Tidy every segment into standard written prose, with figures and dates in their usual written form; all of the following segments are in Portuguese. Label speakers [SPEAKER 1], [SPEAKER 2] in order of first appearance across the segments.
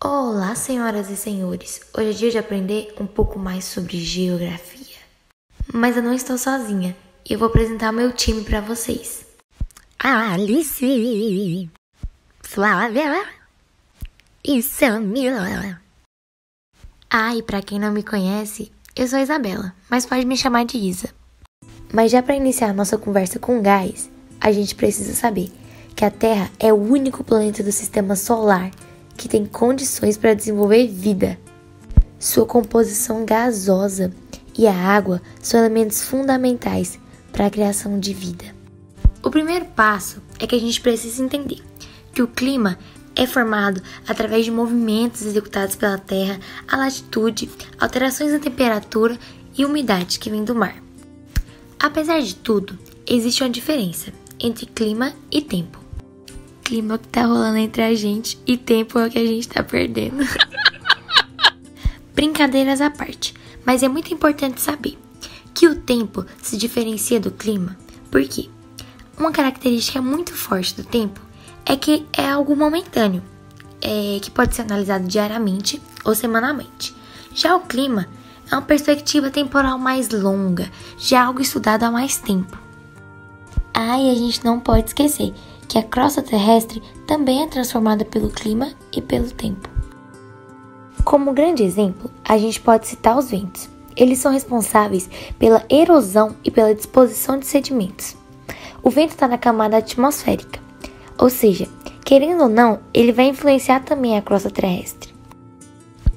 [SPEAKER 1] Olá, senhoras e senhores! Hoje é dia de aprender um pouco mais sobre geografia. Mas eu não estou sozinha e eu vou apresentar meu time para vocês.
[SPEAKER 2] Alice, Flávia e Samila.
[SPEAKER 1] E para quem não me conhece, eu sou a Isabela, mas pode me chamar de Isa. Mas já para iniciar a nossa conversa com gás, a gente precisa saber que a Terra é o único planeta do sistema solar que tem condições para desenvolver vida. Sua composição gasosa e a água são elementos fundamentais para a criação de vida. O primeiro passo é que a gente precisa entender que o clima é formado através de movimentos executados pela Terra, a latitude, alterações na temperatura e umidade que vem do mar. Apesar de tudo, existe uma diferença entre clima e tempo. Clima é o que tá rolando entre a gente e tempo é o que a gente tá perdendo. Brincadeiras à parte, mas é muito importante saber que o tempo se diferencia do clima, porque uma característica muito forte do tempo é que é algo momentâneo, que pode ser analisado diariamente ou semanalmente. Já o clima é uma perspectiva temporal mais longa, já algo estudado há mais tempo. E a gente não pode esquecer que a crosta terrestre também é transformada pelo clima e pelo tempo. Como grande exemplo, a gente pode citar os ventos. Eles são responsáveis pela erosão e pela disposição de sedimentos. O vento está na camada atmosférica, ou seja, querendo ou não, ele vai influenciar também a crosta terrestre.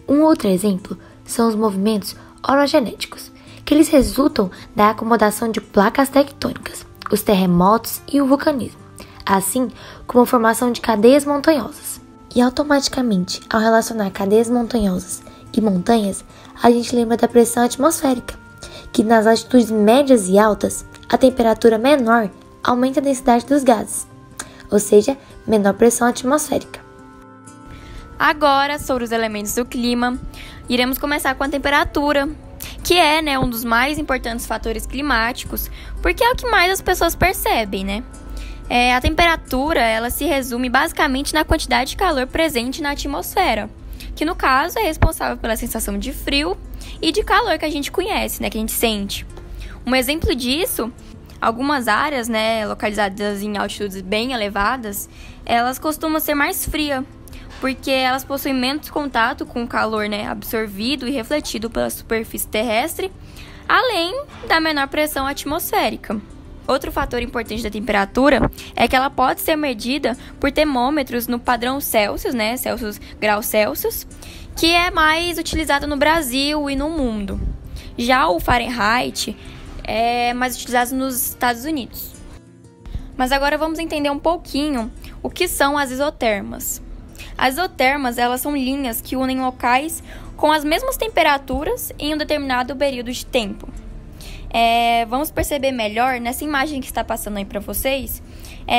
[SPEAKER 1] Um outro exemplo são os movimentos orogenéticos, que eles resultam da acomodação de placas tectônicas, os terremotos e o vulcanismo, assim como a formação de cadeias montanhosas. E automaticamente, ao relacionar cadeias montanhosas e montanhas, a gente lembra da pressão atmosférica, que nas latitudes médias e altas, a temperatura menor aumenta a densidade dos gases, ou seja, menor pressão atmosférica.
[SPEAKER 3] Agora, sobre os elementos do clima, iremos começar com a temperatura, que é um dos mais importantes fatores climáticos, porque é o que mais as pessoas percebem, né? A temperatura, ela se resume basicamente na quantidade de calor presente na atmosfera, que no caso é responsável pela sensação de frio e de calor que a gente conhece, que a gente sente. Um exemplo disso, algumas áreas, localizadas em altitudes bem elevadas, elas costumam ser mais frias, porque elas possuem menos contato com o calor, absorvido e refletido pela superfície terrestre, além da menor pressão atmosférica. Outro fator importante da temperatura é que ela pode ser medida por termômetros no padrão Celsius, Celsius, graus Celsius, que é mais utilizado no Brasil e no mundo. Já o Fahrenheit é mais utilizado nos Estados Unidos. Mas agora vamos entender um pouquinho o que são as isotermas. As isotermas, elas são linhas que unem locais com as mesmas temperaturas em um determinado período de tempo. Vamos perceber melhor nessa imagem que está passando aí para vocês.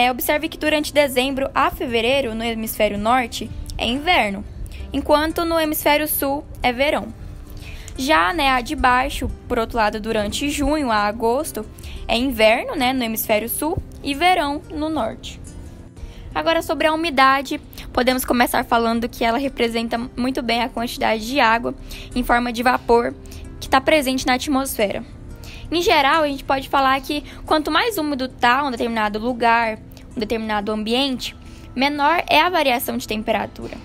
[SPEAKER 3] Observe que durante dezembro a fevereiro, no hemisfério norte, é inverno, enquanto no hemisfério sul é verão. Já a de baixo, por outro lado, durante junho a agosto, é inverno no hemisfério sul e verão no norte. Agora, sobre a umidade, podemos começar falando que ela representa muito bem a quantidade de água em forma de vapor que está presente na atmosfera. Em geral, a gente pode falar que quanto mais úmido está um determinado lugar, um determinado ambiente, menor é a variação de temperatura.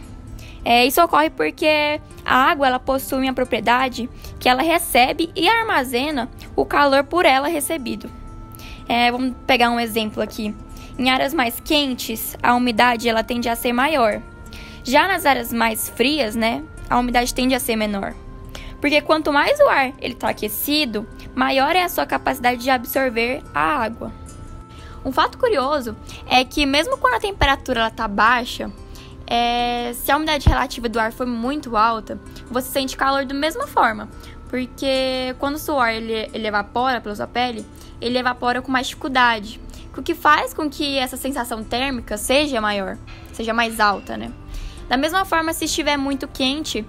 [SPEAKER 3] Isso ocorre porque a água ela possui uma propriedade que ela recebe e armazena o calor por ela recebido. Vamos pegar um exemplo aqui. Em áreas mais quentes, a umidade ela tende a ser maior. Já nas áreas mais frias, a umidade tende a ser menor. Porque quanto mais o ar está aquecido, maior é a sua capacidade de absorver a água. Um fato curioso é que mesmo quando a temperatura está baixa, se a umidade relativa do ar for muito alta, você sente calor da mesma forma. Porque quando o suor ele evapora pela sua pele, ele evapora com mais dificuldade. O que faz com que essa sensação térmica seja maior, seja mais alta, Da mesma forma, se estiver muito quente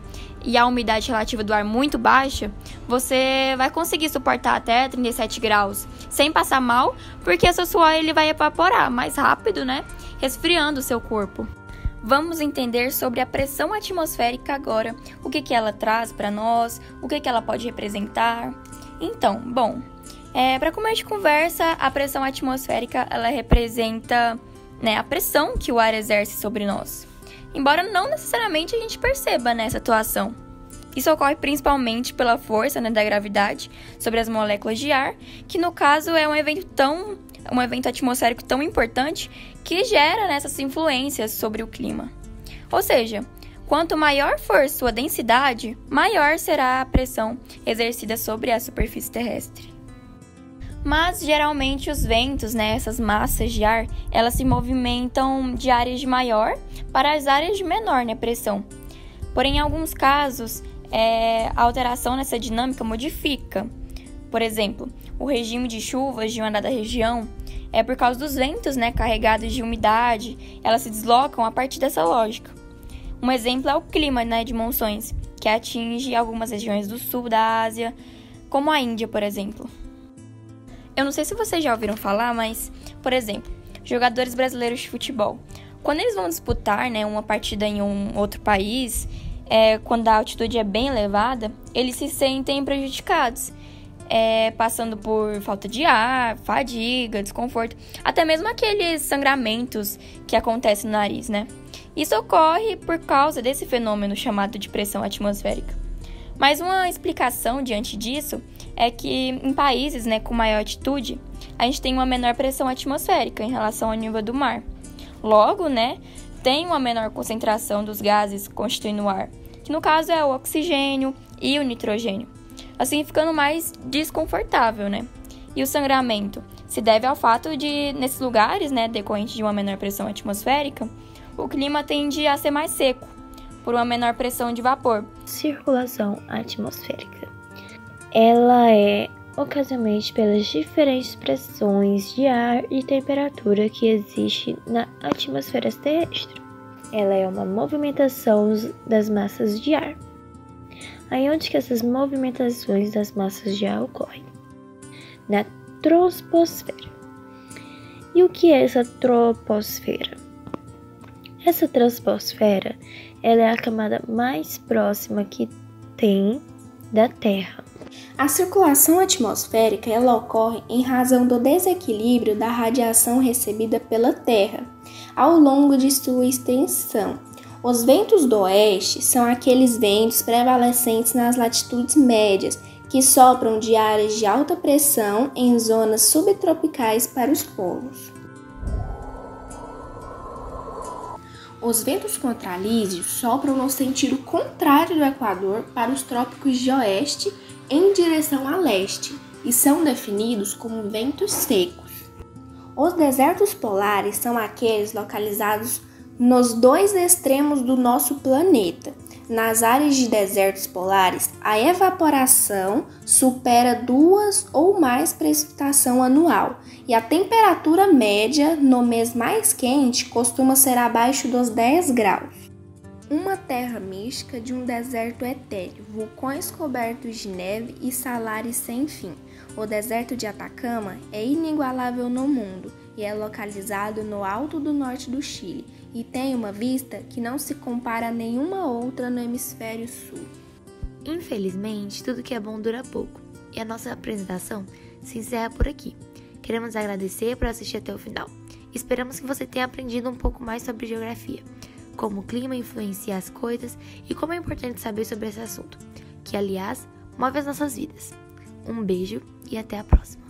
[SPEAKER 3] e a umidade relativa do ar muito baixa, você vai conseguir suportar até 37 graus sem passar mal, porque o seu suor ele vai evaporar mais rápido, resfriando o seu corpo. vamos entender sobre a pressão atmosférica agora, o que ela traz para nós, o que ela pode representar. Então, bom, para começo de conversa, a pressão atmosférica ela representa, né, a pressão que o ar exerce sobre nós, embora não necessariamente a gente perceba nessa atuação. Isso ocorre principalmente pela força, né, da gravidade sobre as moléculas de ar, que no caso é um evento atmosférico tão importante que gera essas influências sobre o clima. Ou seja, quanto maior for sua densidade, maior será a pressão exercida sobre a superfície terrestre. Mas, geralmente, os ventos, né, essas massas de ar, elas se movimentam de áreas de maior para as áreas de menor, né, pressão. Porém, em alguns casos, a alteração nessa dinâmica modifica. Por exemplo, o regime de chuvas de uma dada região é por causa dos ventos, né, carregados de umidade, elas se deslocam a partir dessa lógica. Um exemplo é o clima, né, de monções, que atinge algumas regiões do sul da Ásia, como a Índia, por exemplo. Eu não sei se vocês já ouviram falar, mas, por exemplo, jogadores brasileiros de futebol, quando eles vão disputar, né, uma partida em um outro país, quando a altitude é bem elevada, eles se sentem prejudicados, passando por falta de ar, fadiga, desconforto, até mesmo aqueles sangramentos que acontecem no nariz, né? Isso ocorre por causa desse fenômeno chamado de pressão atmosférica. Mas uma explicação diante disso é que em países, né, com maior altitude, a gente tem uma menor pressão atmosférica em relação ao nível do mar. Logo, né, tem uma menor concentração dos gases constituindo o ar, que no caso é o oxigênio e o nitrogênio, assim ficando mais desconfortável, né? E o sangramento se deve ao fato de, nesses lugares, né, decorrente de uma menor pressão atmosférica, o clima tende a ser mais seco, por uma menor pressão de vapor.
[SPEAKER 1] Circulação atmosférica. Ela é ocasionalmente pelas diferentes pressões de ar e temperatura que existe na atmosfera terrestre. Ela é uma movimentação das massas de ar. Aí onde que essas movimentações das massas de ar ocorrem? Na troposfera. E o que é essa troposfera? Essa troposfera, ela é a camada mais próxima que tem da Terra.
[SPEAKER 4] A circulação atmosférica ela ocorre em razão do desequilíbrio da radiação recebida pela Terra ao longo de sua extensão. Os ventos do oeste são aqueles ventos prevalecentes nas latitudes médias que sopram de áreas de alta pressão em zonas subtropicais para os polos. Os ventos contralísios sopram no sentido contrário do Equador para os trópicos de oeste em direção a leste e são definidos como ventos secos. Os desertos polares são aqueles localizados nos dois extremos do nosso planeta. Nas áreas de desertos polares, a evaporação supera 2 ou mais precipitação anual e a temperatura média no mês mais quente costuma ser abaixo dos 10 graus. Uma terra mística de um deserto etéreo, vulcões cobertos de neve e salares sem fim. O deserto de Atacama é inigualável no mundo e é localizado no alto do norte do Chile e tem uma vista que não se compara a nenhuma outra no hemisfério sul.
[SPEAKER 1] Infelizmente, tudo que é bom dura pouco e a nossa apresentação se encerra por aqui. Queremos agradecer por assistir até o final. Esperamos que você tenha aprendido um pouco mais sobre geografia, como o clima influencia as coisas e como é importante saber sobre esse assunto, que, aliás, move as nossas vidas. Um beijo e até a próxima!